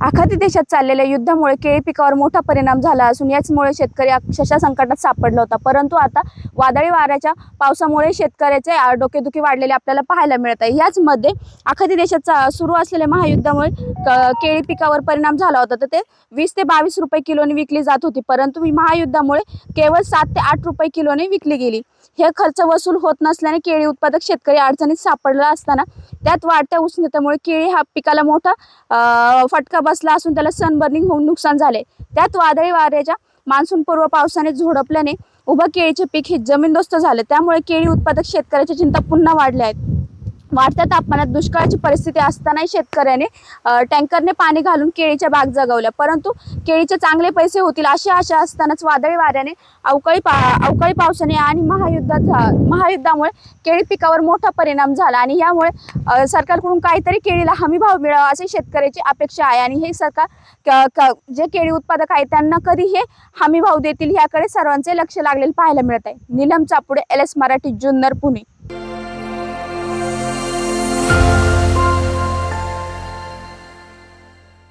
आखाती देशात चाललेल्या युद्धामुळे केळी पिकावर मोठा परिणाम झाला असून याचमुळे शेतकरी अक्षरशः संकटात सापडला होता। परंतु आता वादळी वाऱ्याच्या पावसामुळे शेतकऱ्याचे डोकेदुखी वाढलेले आपल्याला पाहायला मिळत आहे। याचमध्ये आखाती देशात सुरू असलेल्या महायुद्धामुळे केळी पिकावर परिणाम झाला होता। तर ते 20 ते 22 रुपये किलोने विकली जात होती, परंतु महायुद्धामुळे केवळ 7 ते 8 रुपये किलोने विकली गेली। हे खर्च वसूल होत नसल्याने केळी उत्पादक शेतकरी अडचणीत सापडला असताना त्यात वाढत्या उष्णतेमुळे केळी हा पिकाला मोठा फटका बसला असून त्याला सनबर्निंग होऊन नुकसान झाले। त्यात वादळी वाऱ्याच्या मान्सूनपूर्व पावसाने झोडपल्याने उभं केळीचे पीक हे जमीनदोस्त झाले। त्यामुळे केळी उत्पादक शेतकऱ्याची चिंता पुन्हा वाढली आहे। वाढत्या तापमानात दुष्काळाची परिस्थिती असतानाही शेतकऱ्याने टँकरने पाणी घालून केळीच्या बाग जगवल्या, परंतु केळीचे चांगले पैसे होतील अशी आशा असतानाच वादळी वाऱ्याने अवकाळी पावसाने आणि महायुद्धामुळे केळी पिकावर मोठा परिणाम झाला आणि यामुळे सरकारकडून काहीतरी केळीला हमी भाव मिळावा अशी शेतकऱ्याची अपेक्षा आहे। आणि हे सरकार जे केळी उत्पादक आहेत त्यांना कधी हे हमी भाव देतील याकडे सर्वांचे लक्ष लागलेले पाहायला मिळत आहे। नीलम चापुडे, LS मराठी, जुन्नर, पुणे।